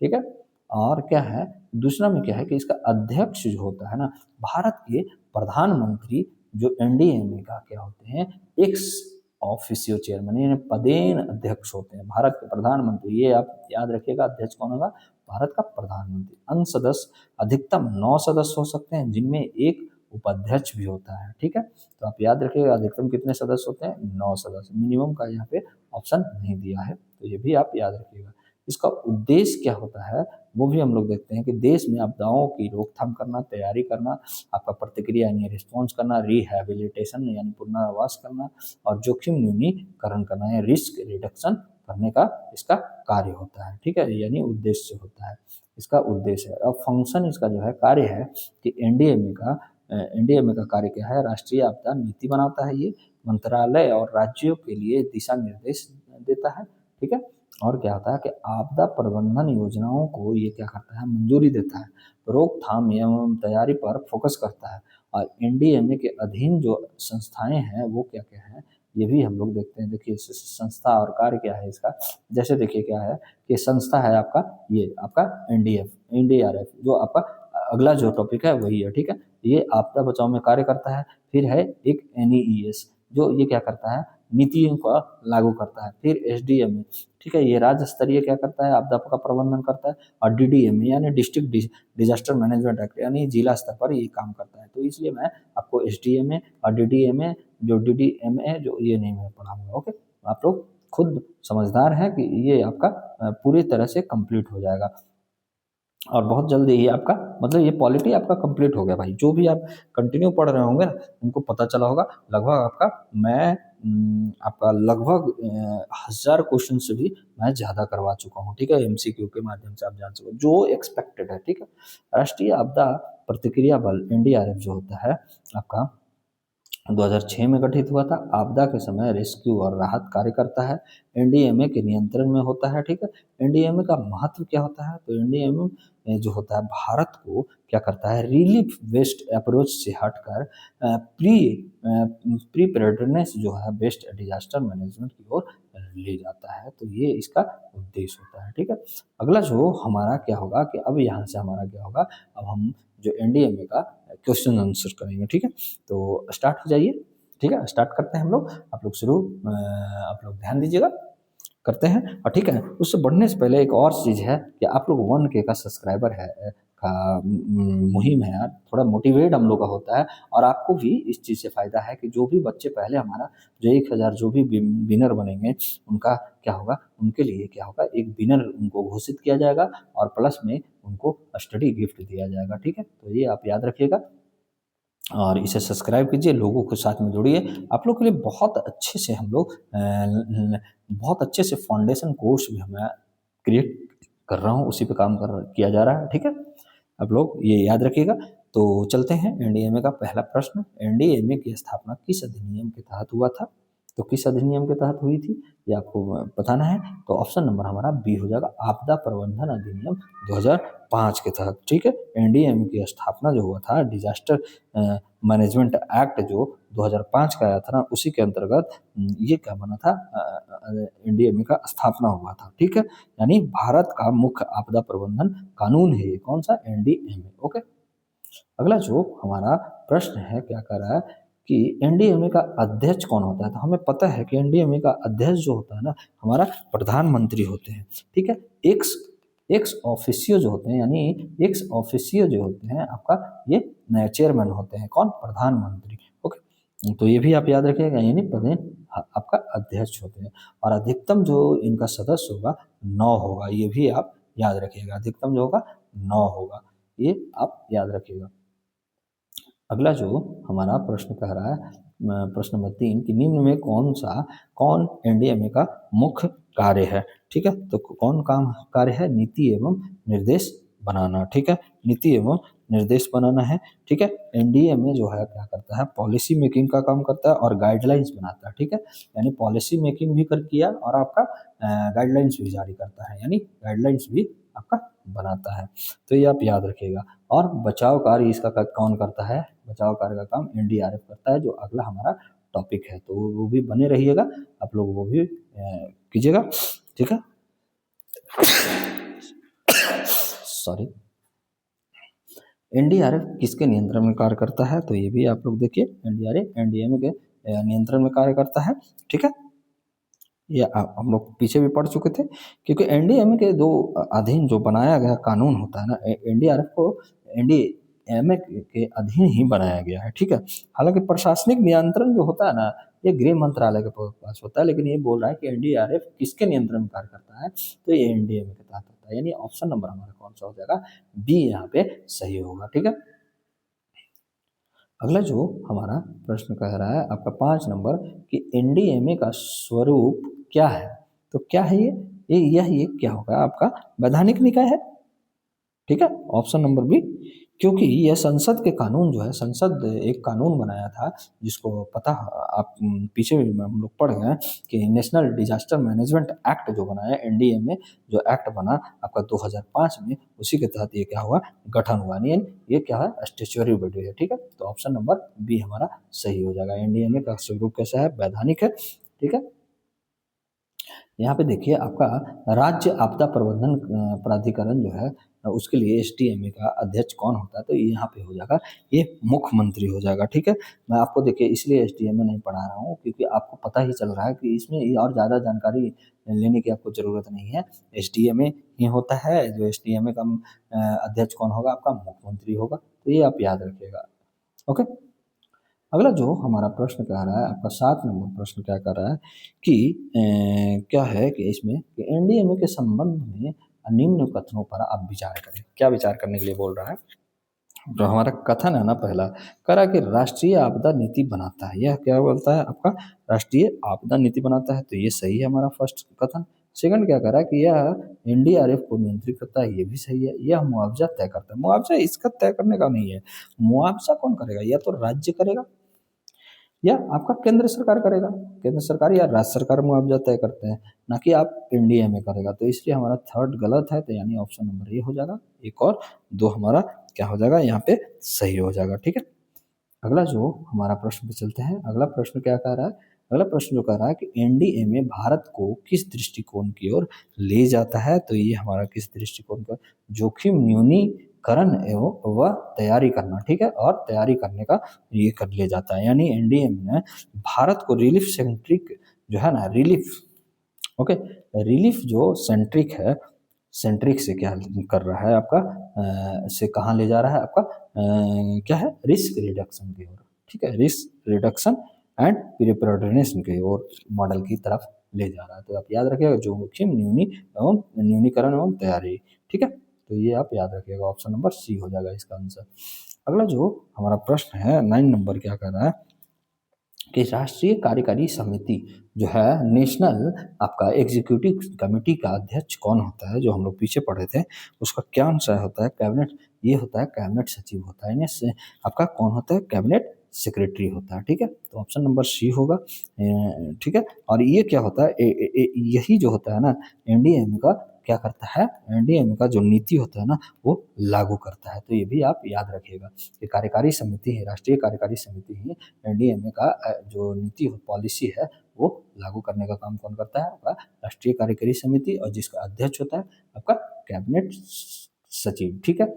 ठीक है। और क्या है, दूसरा में क्या है कि इसका अध्यक्ष जो होता है ना, भारत के प्रधानमंत्री जो एनडीएमए का क्या होते हैं, एक्स ऑफिसियो चेयरमैन, यानी पदेन अध्यक्ष होते हैं भारत के प्रधानमंत्री, ये आप याद रखिएगा। अध्यक्ष कौन होगा, भारत का प्रधानमंत्री। अंग सदस्य अधिकतम 9 सदस्य हो सकते हैं, जिनमें एक उपाध्यक्ष भी होता है, ठीक है। तो आप याद रखिएगा अधिकतम कितने सदस्य होते हैं, 9 सदस्य, मिनिमम का यहाँ पे ऑप्शन नहीं दिया है, तो ये भी आप याद रखिएगा। इसका उद्देश्य क्या होता है वो भी हम लोग देखते हैं, कि देश में आपदाओं की रोकथाम करना, तैयारी करना, आपका प्रतिक्रिया यानी रिस्पॉन्स करना, रिहैबिलिटेशन यानी पुनर्वास करना, और जोखिम न्यूनीकरण करना या रिस्क रिडक्शन करने का इसका कार्य होता है, ठीक है, यानी उद्देश्य होता है, इसका उद्देश्य है। अब फंक्शन इसका जो है कार्य है, कि एनडीएमए का कार्य क्या है, राष्ट्रीय आपदा नीति बनाता है, ये मंत्रालय और राज्यों के लिए दिशा निर्देश देता है, ठीक है। और क्या होता है कि आपदा प्रबंधन योजनाओं को ये क्या करता है, मंजूरी देता है, रोकथाम एवं तैयारी पर फोकस करता है। और एनडीएमए के अधीन जो संस्थाएं हैं वो क्या क्या है, ये भी हम लोग देखते हैं। देखिए संस्था और कार्य क्या है इसका, जैसे देखिए क्या है कि संस्था है आपका, ये आपका एनडीआरएफ, जो आपका अगला जो टॉपिक है वही है, ठीक है, ये आपदा बचाव में कार्य करता है। फिर है एक एनईईएस, जो ये क्या करता है, नीतियों को लागू करता है। फिर एसडीएमए, ठीक है, ये राज्य स्तरीय क्या करता है, आपदा का प्रबंधन करता है। और डीडीएमए यानी डिस्ट्रिक्ट डिजास्टर मैनेजमेंट एक्ट, यानी जिला स्तर पर ये काम करता है। तो इसलिए मैं आपको एसडीएमए और डीडीएमए जो ये नहीं मैं पढ़ाऊंगा, ओके। आप लोग खुद समझदार हैं कि ये आपका पूरी तरह से कंप्लीट हो जाएगा, और बहुत जल्दी ही आपका मतलब ये पॉलिटी आपका कंप्लीट हो गया भाई। जो भी आप कंटिन्यू पढ़ रहे होंगे ना, उनको पता चला होगा लगभग आपका, मैं आपका लगभग 1000 क्वेश्चन से भी मैं ज़्यादा करवा चुका हूँ, ठीक है, एमसीक्यू के माध्यम से आप जान सको जो एक्सपेक्टेड है, ठीक है। राष्ट्रीय आपदा प्रतिक्रिया बल एनडीआरएफ जो होता है आपका 2006 में गठित हुआ था। आपदा के समय रेस्क्यू और राहत कार्य करता है, एनडीएमए के नियंत्रण में होता है, ठीक है। एनडीएमए का महत्व क्या होता है, तो एनडीएमए जो होता है भारत को क्या करता है, रिलीफ बेस्ड अप्रोच से हटकर प्री प्रिपेयर्डनेस जो है बेस्ट डिजास्टर मैनेजमेंट की ओर ले जाता है, तो ये इसका उद्देश्य होता है। ठीक है, अगला जो हमारा क्या होगा कि अब यहाँ से हमारा क्या होगा, अब हम जो एनडीएमए का क्वेश्चन आंसर करेंगे। ठीक है, तो स्टार्ट हो जाइए। ठीक है, स्टार्ट करते हैं हम लोग। आप लोग शुरू, आप लोग ध्यान दीजिएगा, करते हैं। और ठीक है, उससे बढ़ने से पहले एक और चीज़ है कि आप लोग 1K का सब्सक्राइबर है का मुहिम है यार, थोड़ा मोटिवेट हम लोग का होता है। और आपको भी इस चीज़ से फ़ायदा है कि जो भी बच्चे पहले हमारा जो 1000 जो भी विनर बनेंगे, उनका क्या होगा, उनके लिए क्या होगा, एक विनर उनको घोषित किया जाएगा और प्लस में उनको स्टडी गिफ्ट दिया जाएगा। ठीक है, तो ये आप याद रखिएगा और इसे सब्सक्राइब कीजिए, लोगों के साथ में जुड़िए। आप लोग के लिए बहुत अच्छे से हम लोग बहुत अच्छे से फाउंडेशन कोर्स भी मैं क्रिएट कर रहा हूँ, उसी पे काम किया जा रहा है। ठीक है, आप लोग ये याद रखिएगा। तो चलते हैं एनडीएमए का पहला प्रश्न। एनडीएमए की स्थापना किस अधिनियम के तहत हुआ था? तो किस अधिनियम के तहत हुई थी ये आपको बताना है। तो ऑप्शन नंबर हमारा बी हो जाएगा, आपदा प्रबंधन अधिनियम 2005 के तहत। ठीक है, एनडीएमए की स्थापना जो हुआ था, डिजास्टर मैनेजमेंट एक्ट जो 2005 का आया था ना, उसी के अंतर्गत ये क्या बना था, एनडीएमए का स्थापना हुआ था। ठीक है, यानी भारत का मुख्य आपदा प्रबंधन कानून है ये, कौन सा, एनडीएमए। ओके, अगला जो हमारा प्रश्न है क्या कर रहा है कि एनडीएमए का अध्यक्ष कौन होता है? तो हमें पता है कि एनडीएमए का अध्यक्ष जो होता है ना, हमारा प्रधानमंत्री होते हैं। ठीक है, एक्स एक्स ऑफिसियो जो होते हैं, यानी एक्स ऑफिसियो जो होते हैं आपका, ये चेयरमैन होते हैं, कौन, प्रधानमंत्री। ओके, तो ये भी आप याद रखिएगा, यानी प्रधान आपका अध्यक्ष होते हैं। और अधिकतम जो इनका सदस्य होगा 9 होगा, ये भी आप याद रखिएगा, अधिकतम जो होगा 9 होगा, ये आप याद रखिएगा। अगला जो हमारा प्रश्न कह रहा है, प्रश्न नंबर 3 कि निम्न में कौन एनडीएमए का मुख्य कार्य है? ठीक है, तो कौन काम कार्य है? नीति एवं निर्देश बनाना। ठीक है, नीति एवं निर्देश बनाना है। ठीक है, एनडीएमए जो है क्या करता है, पॉलिसी मेकिंग का काम करता है और गाइडलाइंस बनाता है। ठीक है, यानी पॉलिसी मेकिंग भी कर किया और आपका गाइडलाइंस भी जारी करता है, यानी गाइडलाइंस भी आपका बनाता है। तो ये आप याद रखिएगा। और बचाव कार्य इसका कौन करता है? बचाव कार्य का काम एनडीआरएफ करता है, जो अगला हमारा टॉपिक है। तो वो भी बने रहिएगा, आप लोग वो भी कीजिएगा। ठीक है, सॉरी। एनडीआरएफ किसके नियंत्रण में कार्य करता है? तो ये भी आप लोग देखिए, एनडीआरएफ एनडीएमए के नियंत्रण में कार्य करता है। ठीक है, ये हम लोग पीछे भी पढ़ चुके थे, क्योंकि एनडीएमए के दो अधीन जो बनाया गया कानून होता है ना, एनडीआरएफ को एनडीएमए के अधीन ही बनाया गया है। ठीक है, हालांकि प्रशासनिक नियंत्रण जो होता है ना, ये गृह मंत्रालय के पास होता है, लेकिन ये बोल रहा है कि एनडीआरएफ किसके नियंत्रण में कार्य करता है, तो ये एनडीएमए के तहत होता है, यानी ऑप्शन नंबर हमारा कौन सा हो जाएगा, बी यहाँ पे सही होगा। ठीक है, अगला जो हमारा प्रश्न कह रहा है आपका 5 नंबर कि एनडीएमए का स्वरूप क्या है? तो क्या है ये क्या होगा आपका, वैधानिक निकाय है। ठीक है, ऑप्शन नंबर बी, क्योंकि यह संसद के कानून जो है, संसद एक कानून बनाया था, जिसको पता, आप पीछे भी हम लोग पढ़ गए कि नेशनल डिजास्टर मैनेजमेंट एक्ट जो बना है, एनडीएमए जो एक्ट बना आपका 2005 में, उसी के तहत ये क्या हुआ, गठन हुआ। नहीं, ये क्या है, स्टेचुअरी बॉडी है। ठीक है, तो ऑप्शन नंबर बी हमारा सही हो जाएगा। एनडीएमए का स्वरूप कैसा है, वैधानिक है। ठीक है, यहाँ पे देखिए आपका राज्य आपदा प्रबंधन प्राधिकरण जो है, उसके लिए एसडीएमए का अध्यक्ष कौन होता है? तो यहाँ पे हो जाएगा, ये मुख्यमंत्री हो जाएगा। ठीक है, मैं आपको देखिए इसलिए एसडीएमए नहीं पढ़ा रहा हूँ, क्योंकि आपको पता ही चल रहा है कि इसमें और ज़्यादा जानकारी लेने की आपको ज़रूरत नहीं है। एसडीएमए ही होता है, जो एसडीएमए का अध्यक्ष कौन होगा, आपका मुख्यमंत्री होगा। तो ये आप याद रखिएगा। ओके, अगला जो हमारा प्रश्न कह रहा है आपका 7 नंबर प्रश्न क्या कर रहा है कि क्या है कि इसमें कि एनडीएमए के संबंध में निम्न कथनों पर आप विचार करें। क्या विचार करने के लिए बोल रहा है? जो हमारा कथन है ना, पहला कह रहा है कि राष्ट्रीय आपदा नीति बनाता है। यह क्या बोलता है आपका, राष्ट्रीय आपदा नीति बनाता है, तो ये सही है हमारा फर्स्ट कथन। सेकंड क्या कह रहा है कि यह एनडीआरएफ को नियंत्रित करता है, ये भी सही है। यह मुआवजा तय करता है, मुआवजा इसका तय करने का नहीं है, मुआवजा कौन करेगा, या तो राज्य करेगा या आपका केंद्र सरकार करेगा। केंद्र सरकार या राज्य सरकार मुआवजा तय करते हैं, ना कि आप एनडीएमए करेगा। तो इसलिए हमारा थर्ड गलत है, तो यानी ऑप्शन नंबर ए हो जाएगा। एक और दो हमारा क्या हो जाएगा, यहाँ पे सही हो जाएगा। ठीक है, अगला जो हमारा प्रश्न पे चलते हैं। अगला प्रश्न क्या कह रहा है, अगला प्रश्न जो कह रहा है कि एनडीएमए भारत को किस दृष्टिकोण की ओर ले जाता है, तो ये हमारा किस दृष्टिकोण का, जोखिम न्यूनीकरण एवं व तैयारी करना, ठीक है, और तैयारी करने का ये कर ले जाता है। यानी एनडीएमए ने भारत को रिलीफ सेंट्रिक जो है ना, रिलीफ, ओके, रिलीफ जो सेंट्रिक है, सेंट्रिक से क्या कर रहा है आपका, से कहाँ ले जा रहा है आपका, क्या है, रिस्क रिडक्शन की ओर, ठीक है, रिस्क रिडक्शन एंड प्रिपेयर्डनेस की ओर मॉडल की तरफ ले जा रहा है। तो आप याद रखिएगा, जोखिम न्यूनीकरण एवं तैयारी, ठीक है, तो ये आप याद रखिएगा, ऑप्शन नंबर सी हो जाएगा इसका आंसर। अगला जो हमारा प्रश्न है 9 नंबर क्या कर रहा है कि राष्ट्रीय कार्यकारी समिति जो है, नेशनल आपका एग्जीक्यूटिव कमेटी का अध्यक्ष कौन होता है, जो हम लोग पीछे पढ़े थे, उसका क्या आंसर होता है, कैबिनेट, ये होता है कैबिनेट सचिव होता है, यानी आपका कौन होता है, कैबिनेट सेक्रेटरी होता है, ठीक है, तो ऑप्शन नंबर सी होगा, ठीक है। और ये क्या होता है, यही जो होता है ना, एनडीएमए का क्या करता है, एनडीएमए का जो नीति होता है ना, वो लागू करता है। तो ये भी आप याद रखिएगा कि कार्यकारी समिति है, राष्ट्रीय कार्यकारी समिति ही एनडीएमए का जो नीति पॉलिसी है वो लागू करने का काम कौन करता है, आपका राष्ट्रीय कार्यकारी समिति, और जिसका अध्यक्ष होता है आपका कैबिनेट सचिव, ठीक है।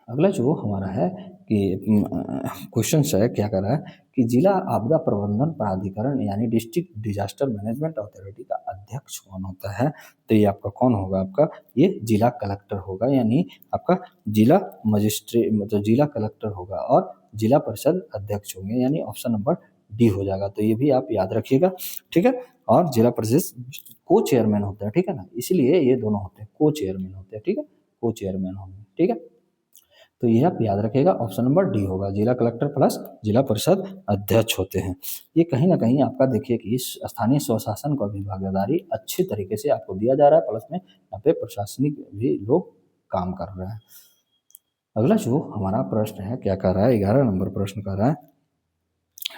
अगला जो हमारा है कि क्वेश्चन है, क्या कर रहा है कि जिला आपदा प्रबंधन प्राधिकरण यानी डिस्ट्रिक्ट डिजास्टर मैनेजमेंट अथॉरिटी का अध्यक्ष कौन होता है, तो ये आपका कौन होगा, आपका ये जिला कलेक्टर होगा, यानी आपका जिला मजिस्ट्रेट, मतलब जिला कलेक्टर होगा, और जिला परिषद अध्यक्ष होंगे, यानी ऑप्शन नंबर डी हो जाएगा। तो ये भी आप याद रखिएगा, ठीक है। और जिला परिषद को चेयरमैन होता है, ठीक है ना, इसलिए ये दोनों होते हैं, को चेयरमैन होते हैं, ठीक है, को चेयरमैन होंगे, ठीक है। तो ये आप याद रखिएगा, ऑप्शन नंबर डी होगा, जिला कलेक्टर प्लस जिला परिषद अध्यक्ष होते हैं। ये कहीं ना कहीं आपका देखिए कि स्थानीय स्वशासन का भी भागीदारी अच्छे तरीके से आपको दिया जा रहा है, प्लस में यहाँ पे प्रशासनिक भी लोग काम कर रहे हैं। अगला जो हमारा प्रश्न है, क्या कर रहा है, 11 नंबर प्रश्न कर रहा है,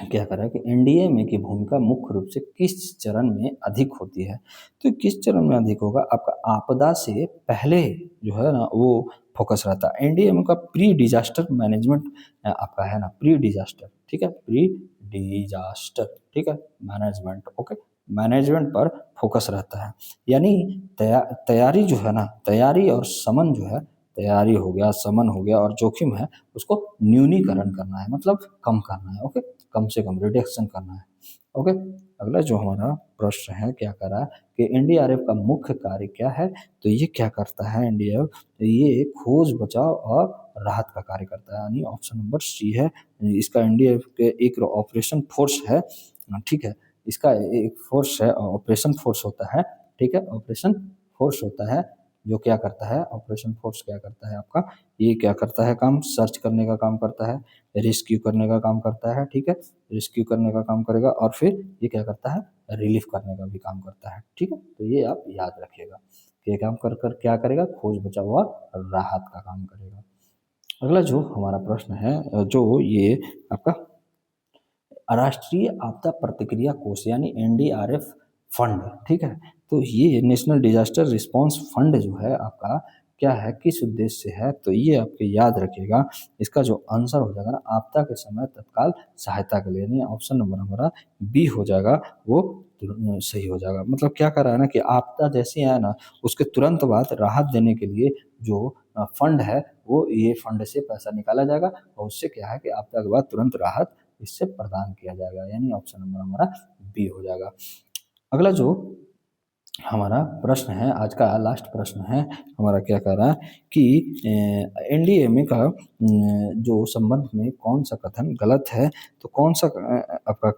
क्या कर रहा है कि एनडीएमए की भूमिका मुख्य रूप से किस चरण में अधिक होती है, तो किस चरण में अधिक होगा, आपका आपदा से पहले जो है ना वो फोकस रहता है। एनडीएमए का प्री डिजास्टर मैनेजमेंट आपका है ना, प्री डिजास्टर, ठीक है, प्री डिजास्टर, ठीक है, मैनेजमेंट, ओके, मैनेजमेंट पर फोकस रहता है, यानी तैयारी जो है ना, तैयारी और समन जो है, तैयारी हो गया, समन हो गया, और जोखिम है उसको न्यूनीकरण करना है, मतलब कम करना है, ओके, कम से कम रिडक्शन करना है, ओके। अगला जो हमारा प्रश्न है, क्या कर रहा है कि एनडीआरएफ का मुख्य कार्य क्या है, तो ये क्या करता है एनडीआरएफ, तो ये खोज बचाव और राहत का कार्य करता है, यानी ऑप्शन नंबर सी है इसका। एनडीआरएफ के एक ऑपरेशन फोर्स है, ठीक है, इसका एक फोर्स है, ऑपरेशन फोर्स होता है, ठीक है, ऑपरेशन फोर्स होता है, जो क्या करता है, ऑपरेशन फोर्स क्या करता है आपका, ये क्या करता है काम, सर्च करने का काम करता है, रेस्क्यू करने का काम करता है, ठीक है, रेस्क्यू करने का काम करेगा, और फिर ये क्या करता है, रिलीफ करने का भी काम करता है, ठीक है। तो ये आप याद रखिएगा कि ये काम कर कर क्या करेगा, खोज बचाव और राहत का काम करेगा। अगला जो हमारा प्रश्न है, जो ये आपका राष्ट्रीय आपदा प्रतिक्रिया कोष यानी एनडीआरएफ फंड, ठीक है, तो ये नेशनल डिजास्टर रिस्पांस फंड जो है आपका क्या है, किस उद्देश्य से है, तो ये आपके याद रखिएगा, इसका जो आंसर हो जाएगा ना, आपदा के समय तत्काल सहायता के लिए, नहीं, ऑप्शन नंबर हमारा बी हो जाएगा, वो सही हो जाएगा। मतलब क्या कर रहा है ना कि आपदा जैसे है ना, उसके तुरंत बाद राहत देने के लिए जो फंड है, वो ये फंड से पैसा निकाला जाएगा, और उससे क्या है कि आपदा के बाद तुरंत राहत इससे प्रदान किया जाएगा, यानी ऑप्शन नंबर हमारा बी हो जाएगा। अगला जो हमारा प्रश्न है, आज का लास्ट प्रश्न है हमारा, क्या कह रहा है कि एनडीएमए का जो संबंध में कौन सा कथन गलत है, तो कौन सा आपका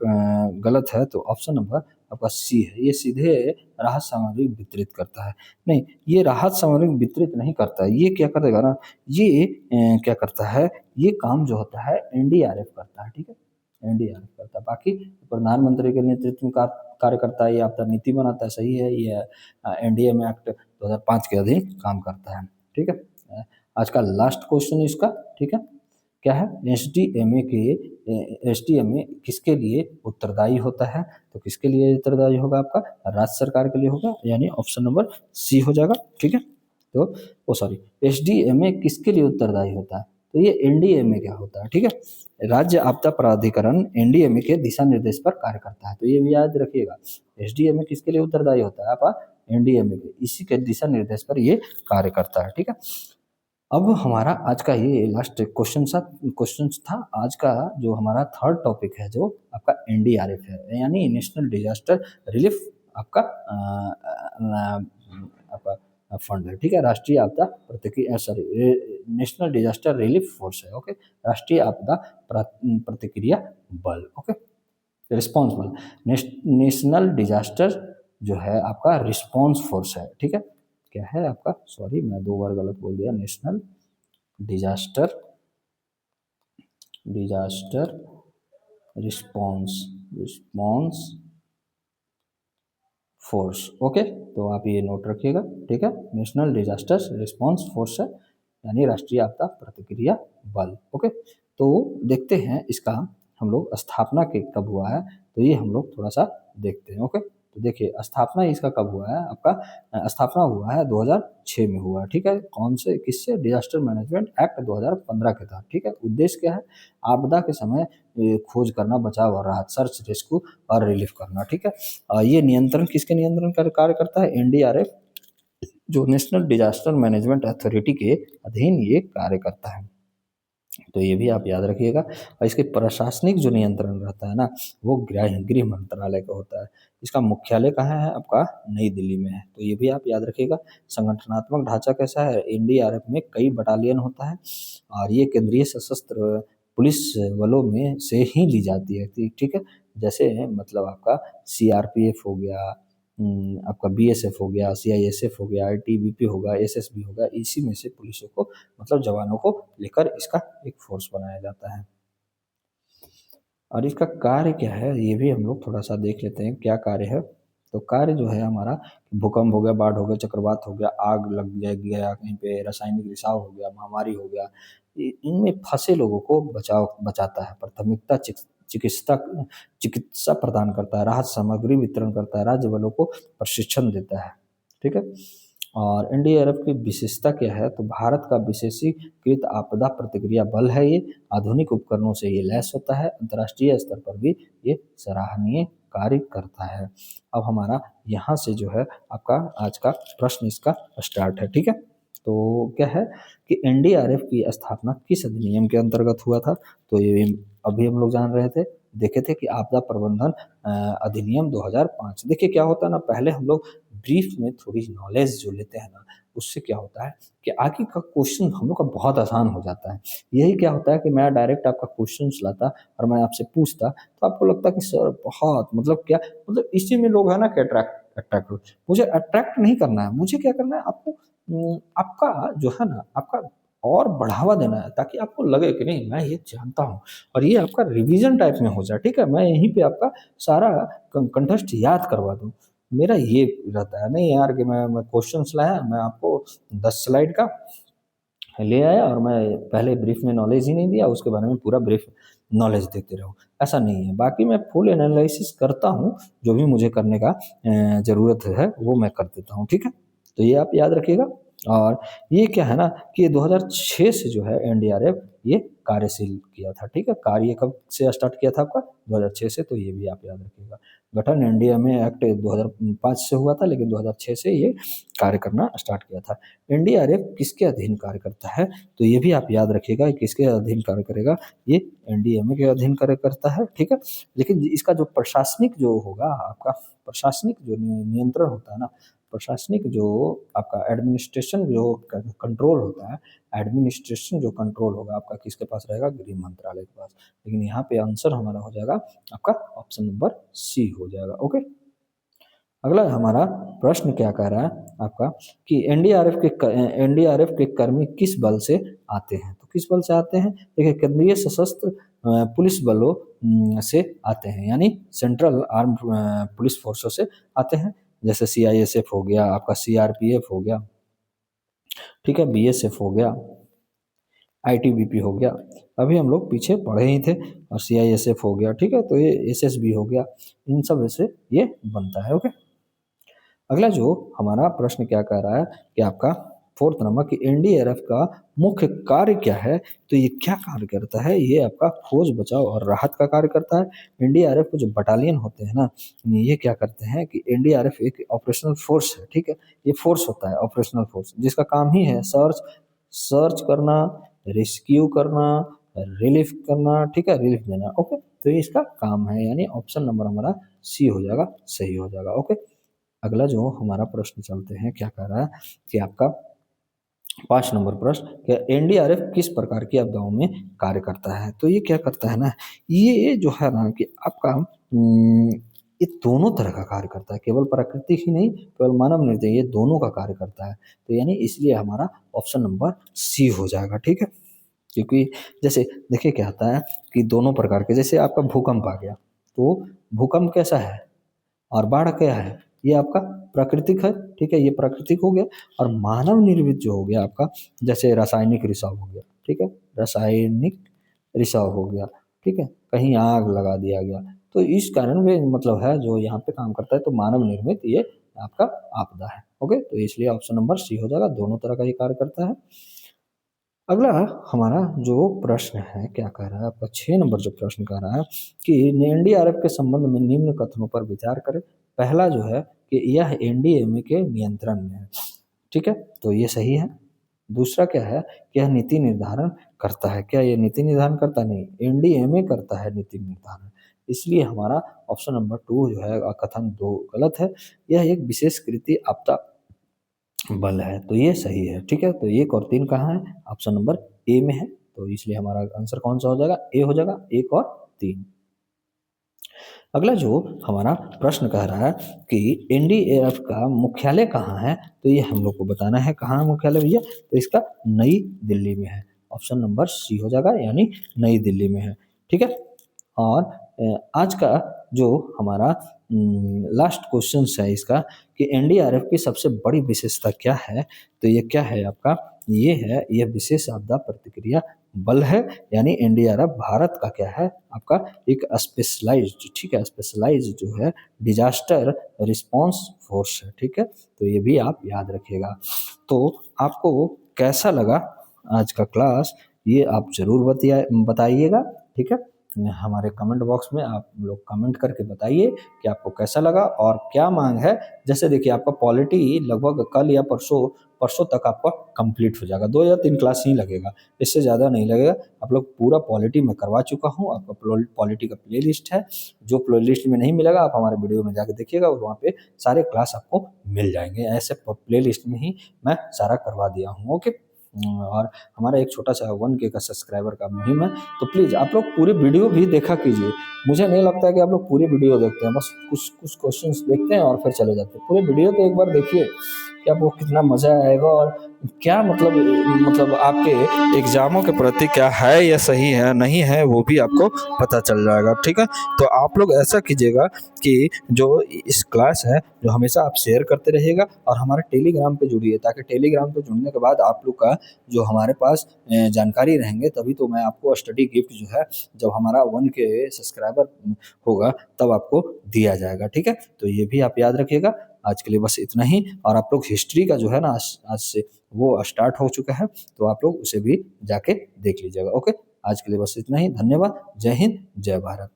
गलत है, तो ऑप्शन नंबर आपका सी है, ये सीधे राहत सामग्री वितरित करता है, नहीं, ये राहत सामग्री वितरित नहीं करता है, ये क्या करेगा ना, ये क्या करता है, ये काम जो होता है एनडीआरएफ करता है, ठीक है, एनडीआरएफ करता है, बाकी प्रधानमंत्री के नेतृत्व में कार्य करता है, ये आपका नीति बनाता है, सही है, ये एनडीएमए एक्ट 2005 के अधीन काम करता है, ठीक है। आज का लास्ट क्वेश्चन इसका, ठीक है, क्या है, एसडीएमए किसके लिए उत्तरदायी होता है, तो किसके लिए उत्तरदायी होगा, आपका राज्य सरकार के लिए होगा, यानी ऑप्शन नंबर सी हो जाएगा, ठीक है। तो सॉरी, एसडीएमए किसके लिए उत्तरदायी होता है, तो ये एनडीए में क्या होता है, ठीक है। राज्य आपदा प्राधिकरण एनडीएमए के दिशा निर्देश पर कार्य करता है, तो ये भी याद रखिएगा। एसडीएमए किसके लिए उत्तरदायी होता है, आपका एनडीएमए के, इसी के दिशा निर्देश पर ये कार्य करता है, ठीक है। अब हमारा आज का ये लास्ट क्वेश्चन था। आज का जो हमारा थर्ड टॉपिक है जो आपका एनडीआरएफ है, यानी नेशनल डिजास्टर रिलीफ आपका आपका फंड है, ठीक है। राष्ट्रीय आपदा प्रतिक्रिया नेशनल डिजास्टर रिलीफ फोर्स है, ओके। राष्ट्रीय आपदा प्रतिक्रिया बल, ओके, रिस्पॉन्स बल। नेशनल डिजास्टर जो है आपका रिस्पॉन्स फोर्स है, ठीक है। क्या है आपका, सॉरी मैं 2 बार गलत बोल दिया, national disaster response force, okay. तो आप ये नोट रखिएगा, ठीक है। नेशनल डिजास्टर रिस्पॉन्स फोर्स है, यानी राष्ट्रीय आपदा प्रतिक्रिया बल, ओके। तो देखते हैं इसका हम लोग स्थापना के कब हुआ है, तो ये हम लोग थोड़ा सा देखते हैं, ओके। तो देखिए स्थापना इसका कब हुआ है, आपका स्थापना हुआ है 2006 में हुआ, ठीक है। कौन से, किससे, डिजास्टर मैनेजमेंट एक्ट 2015 के तहत, ठीक है। उद्देश्य क्या है, आपदा के समय खोज करना, बचाव और राहत, सर्च रेस्क्यू और रिलीफ करना, ठीक है। ये नियंत्रण किसके नियंत्रण का कार्य करता है, एनडीआरएफ जो नेशनल डिजास्टर मैनेजमेंट अथॉरिटी के अधीन ये कार्य करता है। तो ये भी आप याद रखिएगा। और इसके प्रशासनिक जो नियंत्रण रहता है ना, वो गृह मंत्रालय का होता है। इसका मुख्यालय कहाँ है, आपका नई दिल्ली में है, तो ये भी आप याद रखिएगा। संगठनात्मक ढांचा कैसा है, एनडीआरएफ में कई बटालियन होता है और ये केंद्रीय सशस्त्र पुलिस बलों में से ही ली जाती है, ठीक है। जैसे मतलब आपका सीआरपीएफ हो गया, आपका बीएसएफ हो गया, सीआईएसएफ हो गया, आईटीबीपी होगा, एसएसबी होगा, इसी में से पुलिसों को मतलब जवानों को लेकर इसका एक फोर्स बनाया जाता है। और इसका कार्य क्या है, ये भी हम लोग थोड़ा सा देख लेते हैं क्या कार्य है। तो कार्य जो है हमारा, भूकंप हो गया, बाढ़ हो गया, चक्रवात हो गया, आग लग गया कहीं पे, रासायनिक रिसाव हो गया, महामारी हो गया, इनमें फंसे लोगों को बचाता है, प्राथमिकता चिकित्सा चिकित्सा प्रदान करता है, राहत सामग्री वितरण करता है, राज्य बलों को प्रशिक्षण देता है, ठीक है। और एनडीआरएफ की विशेषता क्या है, तो भारत का विशेषीकृत आपदा प्रतिक्रिया बल है ये, आधुनिक उपकरणों से ये लैस होता है, अंतर्राष्ट्रीय स्तर पर भी ये सराहनीय कार्य करता है। अब हमारा यहाँ से जो है आपका आज का प्रश्न इसका स्टार्ट है, ठीक है। तो क्या है कि एनडीआरएफ की स्थापना किस अधिनियम के अंतर्गत हुआ था, तो ये अभी हम लोग जान रहे थे, देखे थे कि आपदा प्रबंधन अधिनियम 2005। देखिए क्या होता है ना, पहले हम लोग ब्रीफ में थोड़ी नॉलेज जो लेते हैं ना, उससे क्या होता है कि आगे का क्वेश्चन हम लोग का बहुत आसान हो जाता है। यही क्या होता है कि मैं डायरेक्ट आपका क्वेश्चन लाता और मैं आपसे पूछता, तो आपको लगता कि सर बहुत मतलब क्या, मतलब इसी में लोग है ना कि अट्रैक्ट मुझे अट्रैक्ट नहीं करना है, मुझे क्या करना है, आपको आपका जो है ना, आपका और बढ़ावा देना है, ताकि आपको लगे कि नहीं मैं ये जानता हूँ, और ये आपका रिवीजन टाइप में हो जाए, ठीक है। मैं यहीं पे आपका सारा कंठस्थ याद करवा दूँ, मेरा ये रहता है। नहीं यार कि मैं क्वेश्चंस लाया, मैं आपको 10 स्लाइड का ले आया और मैं पहले ब्रीफ में नॉलेज ही नहीं दिया, उसके बारे में पूरा ब्रीफ नॉलेज देते रहूँ, ऐसा नहीं है। बाकी मैं फुल एनालिसिस करता हूँ, जो भी मुझे करने का ज़रूरत है वो मैं कर देता हूँ, ठीक है। तो ये आप याद रखिएगा। और ये क्या है ना कि 2006 से जो है एनडीआरएफ ये कार्यशील किया था, ठीक है। कार्य कब से स्टार्ट किया था आपका, 2006 से, तो ये भी आप याद रखिएगा। गठन एनडीएमए एक्ट 2005 से हुआ था, लेकिन 2006 से ये कार्य करना स्टार्ट किया था। एनडीआरएफ किसके अधीन कार्य करता है, तो ये भी आप याद रखिएगा, किसके अधीन कार्य करेगा, ये एनडीएमए के अधीन कार्य करता है, ठीक है। लेकिन इसका जो प्रशासनिक जो होगा आपका, प्रशासनिक जो नियंत्रण होता है ना, प्रशासनिक जो आपका एडमिनिस्ट्रेशन जो कंट्रोल होता है, एडमिनिस्ट्रेशन जो कंट्रोल होगा आपका किसके पास रहेगा, गृह मंत्रालय के पास। लेकिन यहाँ पे आंसर हमारा हो जाएगा आपका ऑप्शन नंबर सी हो जाएगा, ओके। अगला हमारा प्रश्न क्या कह रहा है आपका कि एनडीआरएफ के कर्मी किस बल से आते हैं, तो किस बल से आते हैं, देखिए केंद्रीय सशस्त्र पुलिस बलों से आते हैं, यानी सेंट्रल आर्म पुलिस फोर्सों से आते हैं। जैसे सीआईएसएफ हो गया, आपका सीआरपीएफ हो गया, ठीक है, बीएसएफ हो गया, आईटीबीपी हो गया, अभी हम लोग पीछे पढ़े ही थे, और सीआईएसएफ हो गया, ठीक है। तो ये एसएसबी हो गया, इन सब से ये बनता है, ओके। अगला जो हमारा प्रश्न क्या कह रहा है कि आपका फोर्थ नंबर कि एनडीआरएफ का मुख्य कार्य क्या है, तो ये क्या कार्य करता है, ये आपका खोज बचाव और राहत का कार्य करता है। एनडीआरएफ के जो बटालियन होते हैं ना, ये क्या करते हैं कि एनडीआरएफ एक ऑपरेशनल फोर्स है, ठीक है, ये फोर्स होता है ऑपरेशनल फोर्स, जिसका काम ही है सर्च सर्च करना, रेस्क्यू करना, रिलीफ करना, ठीक है, रिलीफ देना। ओके, तो ये इसका काम है, यानी ऑप्शन नंबर हमारा सी हो जाएगा, सही हो जाएगा। ओके, अगला जो हमारा प्रश्न चलते हैं, क्या कह रहा है कि आपका 5 नंबर प्रश्न, क्या एनडीआरएफ किस प्रकार की आपदाओं में कार्य करता है, तो ये क्या करता है ना, ये जो है ना कि आपका ये दोनों तरह का कार्य करता है, केवल प्राकृतिक ही नहीं, केवल मानव निर्दय, ये दोनों का कार्य करता है। तो यानी इसलिए हमारा ऑप्शन नंबर सी हो जाएगा, ठीक है। क्योंकि जैसे देखिए क्या होता है कि दोनों प्रकार के, जैसे आपका भूकंप आ गया, तो भूकंप कैसा है और बाढ़ क्या है, ये आपका प्राकृतिक है, ठीक है, ये प्राकृतिक हो गया। और मानव निर्मित जो हो गया आपका, जैसे रासायनिक रिसाव हो गया, ठीक है, रासायनिक रिसाव हो गया, ठीक है, कहीं आग लगा दिया गया, तो इस कारण वे मतलब है जो यहाँ पे काम करता है, तो मानव निर्मित ये आपका आपदा है। ओके, तो इसलिए ऑप्शन नंबर सी हो जाएगा, दोनों तरह का ये कार्य करता है। अगला हमारा जो प्रश्न है, क्या कह रहा है आपका 6 नंबर जो प्रश्न कह रहा है कि एनडीआरएफ के संबंध में निम्न कथनों पर विचार करें। पहला जो है कि यह एनडीएमए के नियंत्रण में है, ठीक है, तो ये सही है। दूसरा क्या है कि यह नीति निर्धारण करता है, क्या ये नीति निर्धारण करता नहीं, एनडीएमए करता है नीति निर्धारण, इसलिए हमारा ऑप्शन नंबर 2 जो है कथन 2 गलत है। यह एक विशेष कृति आपदा बल है, तो ये सही है, ठीक है। तो 1 और 3 कहाँ है, ऑप्शन नंबर ए में है, तो इसलिए हमारा आंसर कौन सा हो जाएगा, ए हो जाएगा, 1 और 3। अगला जो हमारा प्रश्न कह रहा है कि एनडीएएफ का मुख्यालय कहाँ है, तो ये हम लोग को बताना है कहाँ है मुख्यालय भैया, तो इसका नई दिल्ली में है, ऑप्शन नंबर सी हो जाएगा, यानी नई दिल्ली में है, ठीक है। और आज का जो हमारा लास्ट क्वेश्चन है इसका कि एनडीआरएफ की सबसे बड़ी विशेषता क्या है, तो ये क्या है आपका, ये है, ये विशेष आपदा प्रतिक्रिया बल है, यानी एनडीआरएफ भारत का क्या है आपका एक स्पेशलाइज्ड, ठीक है, स्पेशलाइज्ड जो है डिजास्टर रिस्पांस फोर्स है, ठीक है, तो ये भी आप याद रखिएगा। तो आपको कैसा लगा आज का क्लास, ये आप जरूर बताइएगा, ठीक है, हमारे कमेंट बॉक्स में आप लोग कमेंट करके बताइए कि आपको कैसा लगा और क्या मांग है। जैसे देखिए आपका पॉलिटी लगभग कल या परसों परसों तक आपका कंप्लीट हो जाएगा, 2 या 3 क्लास ही लगेगा, इससे ज़्यादा नहीं लगेगा। आप लोग पूरा पॉलिटी मैं करवा चुका हूँ, आपका पॉलिटी का प्ले लिस्ट है, जो प्ले लिस्ट में नहीं मिलेगा आप हमारे वीडियो में जाकर देखिएगा और वहाँ पे सारे क्लास आपको मिल जाएंगे, ऐसे प्ले लिस्ट में ही मैं सारा करवा दिया हूँ। ओके, और हमारा एक छोटा सा 1K का सब्सक्राइबर का मुहिम है, तो प्लीज़ आप लोग पूरी वीडियो भी देखा कीजिए। मुझे नहीं लगता है कि आप लोग पूरी वीडियो देखते हैं, बस कुछ कुछ क्वेश्चंस देखते हैं और फिर चले जाते हैं। पूरी वीडियो तो एक बार देखिए कि आपको कितना मज़ा आएगा और क्या मतलब आपके एग्जामों के प्रति क्या है या सही है नहीं है वो भी आपको पता चल जाएगा, ठीक है। तो आप लोग ऐसा कीजिएगा कि जो इस क्लास है जो हमेशा आप शेयर करते रहिएगा और हमारे टेलीग्राम पे जुड़िए, ताकि टेलीग्राम पे जुड़ने के बाद आप लोग का जो हमारे पास जानकारी रहेंगे, तभी तो मैं आपको स्टडी गिफ्ट जो है जब हमारा 1K सब्सक्राइबर होगा तब आपको दिया जाएगा, ठीक है। तो ये भी आप याद रखिएगा। आज के लिए बस इतना ही, और आप लोग हिस्ट्री का जो है ना आज से वो स्टार्ट हो चुका है, तो आप लोग उसे भी जाके देख लीजिएगा। ओके, आज के लिए बस इतना ही, धन्यवाद, जय हिंद, जय भारत।